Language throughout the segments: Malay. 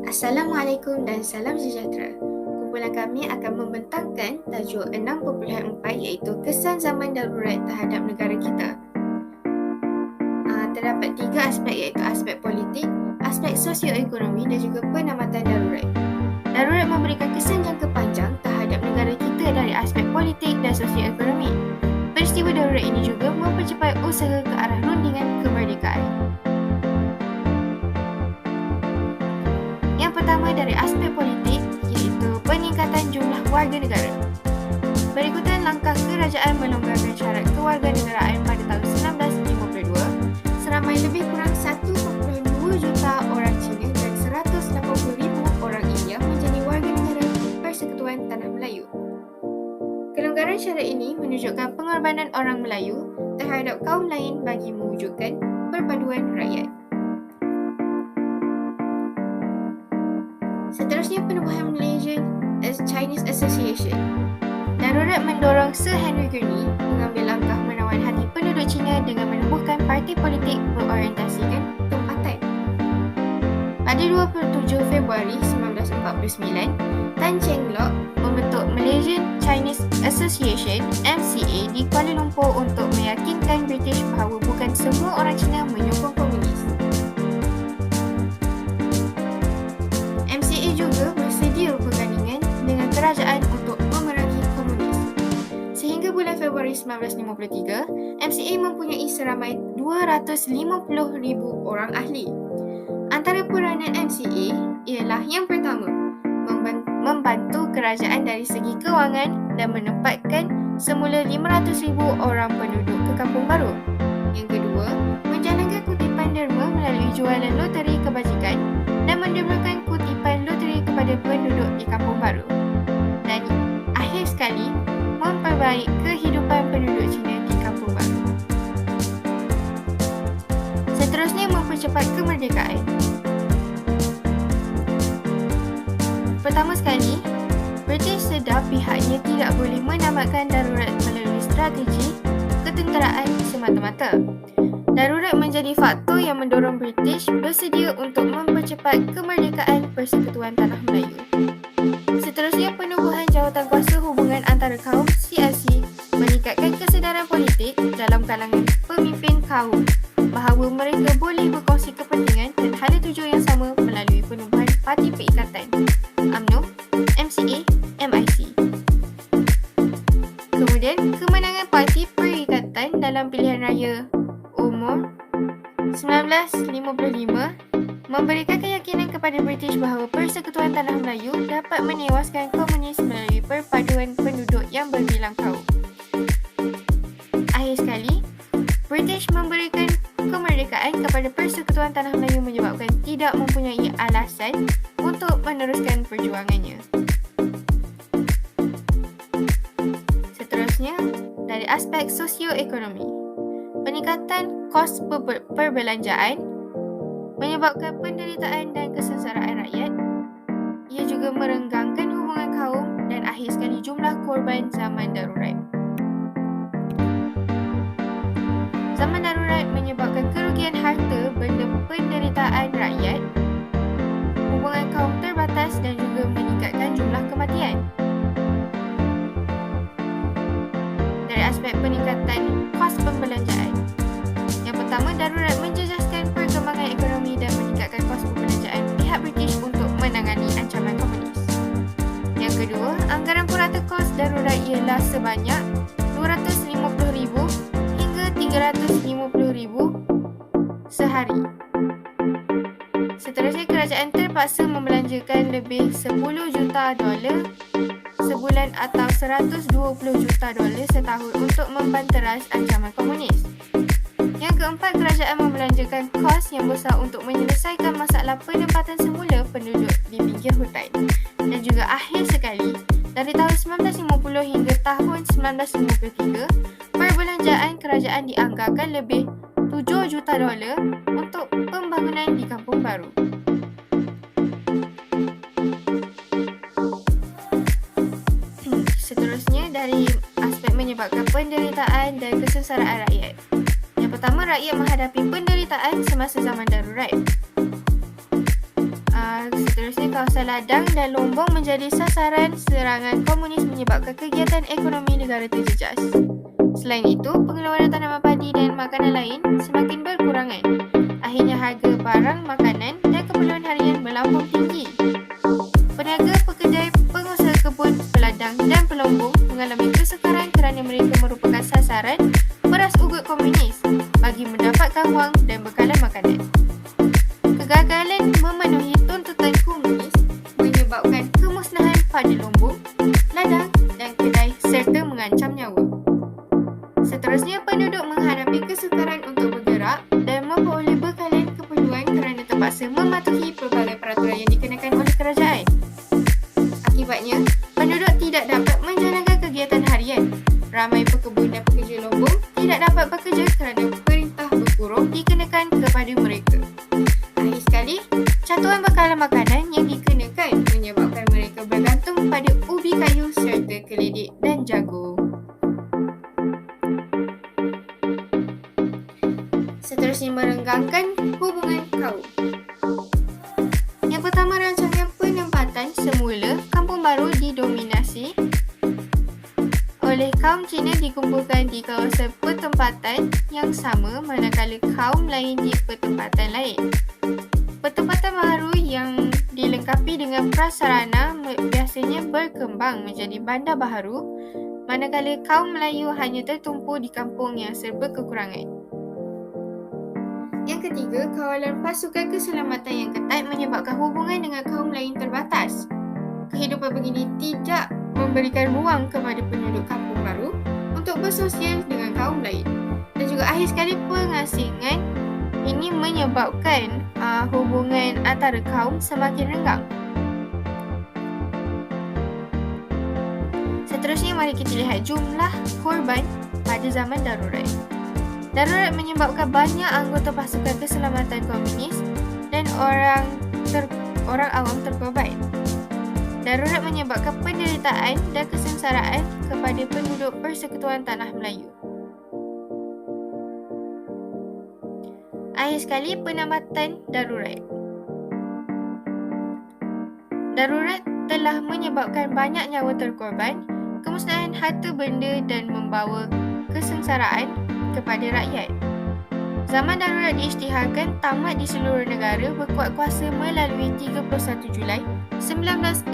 Assalamualaikum dan salam sejahtera. Kumpulan kami akan membentangkan tajuk 6.4 iaitu kesan zaman darurat terhadap negara kita. Terdapat 3 aspek iaitu aspek politik, aspek sosioekonomi dan juga penamatan darurat. Darurat memberikan kesan jangka panjang terhadap negara kita dari aspek politik dan sosioekonomi. Peristiwa darurat ini juga mempercepat usaha ke arah rundingan kemerdekaan. Yang pertama dari aspek politik iaitu peningkatan jumlah warga negara. Berikutan langkah kerajaan melonggarkan syarat kewarganegaraan pada tahun 1952. Seramai lebih kurang 1.2 juta orang Cina dan 180,000 orang India menjadi warga negara Persekutuan Tanah Melayu. Kelonggaran syarat ini menunjukkan pengorbanan orang Melayu terhadap kaum lain bagi mewujudkan perpaduan rakyat. Seterusnya, penubuhan Malaysian Chinese Association. Darurat mendorong Sir Henry Gurney mengambil langkah menawan hati penduduk Cina dengan menubuhkan parti politik berorientasikan tempatan. Pada 27 Februari 1949, Tan Cheng Lock membentuk Malaysian Chinese Association (MCA) di Kuala Lumpur untuk meyakinkan British bahawa bukan semua orang Cina menyokong komunis. MCA juga bersedia bergandingan dengan kerajaan untuk memerangi komunis. Sehingga bulan Februari 1953, MCA mempunyai seramai 250,000 orang ahli. Antara peranan MCA ialah yang pertama, membantu kerajaan dari segi kewangan dan menempatkan semula 500,000 orang penduduk ke kampung baru. Yang kedua, menjalankan kutipan derma melalui jualan loteri kebajikan dan mendermakan kutipan loteri kepada penduduk di kampung baru. Dan akhir sekali, memperbaik kehidupan penduduk Cina di kampung baru. Seterusnya, mempercepat kemerdekaan. Pertama sekali, British sedar pihaknya tidak boleh menamatkan darurat melalui strategi ketenteraan semata-mata. Darurat menjadi faktor yang mendorong British bersedia untuk mempercepat kemerdekaan Persekutuan Tanah Melayu. Seterusnya, penubuhan jawatan kuasa hubungan antara kaum CLC meningkatkan kesedaran politik dalam kalangan pemimpin kaum bahawa mereka boleh berkongsi kepentingan dan ada tujuan yang sama melalui penubuhan Parti Perikatan UMNO, MCA, MIC. Kemudian, kemenangan Parti Perikatan dalam pilihan raya umur 1955 memberikan keyakinan kepada British bahawa Persekutuan Tanah Melayu dapat menewaskan komunis melalui perpaduan penduduk yang berbilang kaum. Akhir sekali, British memberikan kemerdekaan kepada Persekutuan Tanah Melayu menyebabkan tidak mempunyai alasan untuk meneruskan perjuangannya. Seterusnya, dari aspek sosioekonomi. Peningkatan kos perbelanjaan menyebabkan penderitaan dan kesengsaraan rakyat. Ia juga merenggangkan hubungan kaum dan akhir sekali jumlah korban zaman darurat. Zaman darurat menyebabkan kerugian harta benda penderitaan rakyat, hubungan kaum terbatas dan juga meningkatkan jumlah kematian. Dari aspek peningkatan kos perbelanjaan. Yang pertama, darurat menjejaskan perkembangan ekonomi dan meningkatkan kos perbelanjaan pihak British untuk menangani ancaman komunis. Yang kedua, anggaran purata kos darurat ialah sebanyak 250,000 hingga 350,000 sehari. Seterusnya, kerajaan terpaksa membelanjakan lebih 10 juta dolar sebulan atau 120 juta dolar setahun untuk membanteras ancaman komunis. Yang keempat, kerajaan membelanjakan kos yang besar untuk menyelesaikan masalah penempatan semula penduduk di pinggir hutan. Dan juga akhir sekali, dari tahun 1950 hingga tahun 1953, perbelanjaan kerajaan dianggarkan lebih 7 juta dolar untuk pembangunan di kampung baru. Seterusnya, dari aspek menyebabkan penderitaan dan kesengsaraan rakyat. Yang pertama, rakyat menghadapi penderitaan semasa zaman darurat. Seterusnya, kawasan ladang dan lombong menjadi sasaran serangan komunis menyebabkan kegiatan ekonomi negara terjejas. Selain itu, pengeluaran tanaman padi dan makanan lain semakin berkurangan. Akhirnya harga barang makanan dan keperluan harian melampau tinggi. Peniaga, pekerja, pengusaha kebun, peladang dan pelombong mengalami kesukaran kerana mereka merupakan sasaran peras ugut komunis bagi mendapatkan wang dan bekalan makanan. Kegagalan memenuhi tuntutan komunis menyebabkan kemusnahan pada lombong, ladang dan kedai serta mengancam nyawa. Seterusnya, penduduk menghadapi kesukaran untuk bergerak dan memperoleh bekalan keperluan kerana terpaksa mematuhi pelbagai peraturan yang dikenakan oleh kerajaan. Akibatnya, penduduk tidak dapat menjalankan kegiatan harian. Ramai pekebun dan pekerja lombong tidak dapat bekerja kerana perintah berkurung dikenakan kepada mereka. Akhir sekali, catuan bekalan makanan yang dikenakan menyebabkan mereka bergantung pada ubi kayu serta keledek dan jagung. Seterusnya, merenggangkan hubungan kaum. Yang pertama, rancangan penempatan semula kampung baru didominasi oleh kaum Cina dikumpulkan di kawasan pertempatan yang sama manakala kaum lain di pertempatan lain. Pertempatan baru yang dilengkapi dengan prasarana biasanya berkembang menjadi bandar baharu manakala kaum Melayu hanya tertumpu di kampung yang serba kekurangan. Yang ketiga, kawalan pasukan keselamatan yang ketat menyebabkan hubungan dengan kaum lain terbatas. Kehidupan begini tidak memberikan ruang kepada penduduk kampung baru untuk bersosial dengan kaum lain. Dan juga akhir sekali, pengasingan ini menyebabkan hubungan antara kaum semakin renggang. Seterusnya, mari kita lihat jumlah korban pada zaman darurat. Darurat menyebabkan banyak anggota pasukan keselamatan komunis dan orang awam terkorban. Darurat menyebabkan penderitaan dan kesengsaraan kepada penduduk Persekutuan Tanah Melayu. Akhir sekali, penambatan darurat. Darurat telah menyebabkan banyak nyawa terkorban, kemusnahan harta benda dan membawa kesengsaraan kepada rakyat. Zaman darurat diisytiharkan tamat di seluruh negara berkuat kuasa melalui 31 Julai 1960.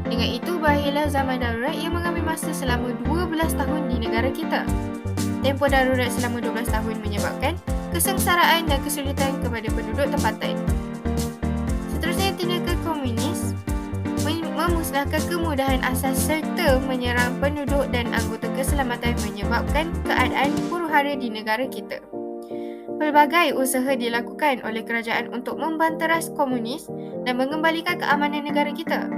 Dengan itu, berakhirlah zaman darurat yang mengambil masa selama 12 tahun di negara kita. Tempoh darurat selama 12 tahun menyebabkan kesengsaraan dan kesulitan kepada penduduk tempatan. Seterusnya, tindakan komunis memusnahkan kemudahan asas serta menyerang penduduk dan anggota keselamatan menyebabkan keadaan huru-hara di negara kita. Pelbagai usaha dilakukan oleh kerajaan untuk membanteras komunis dan mengembalikan keamanan negara kita.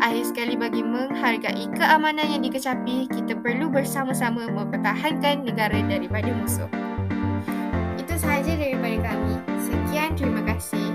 Akhir sekali, bagi menghargai keamanan yang dikecapi, kita perlu bersama-sama mempertahankan negara daripada musuh. Itu sahaja daripada kami. Sekian, terima kasih.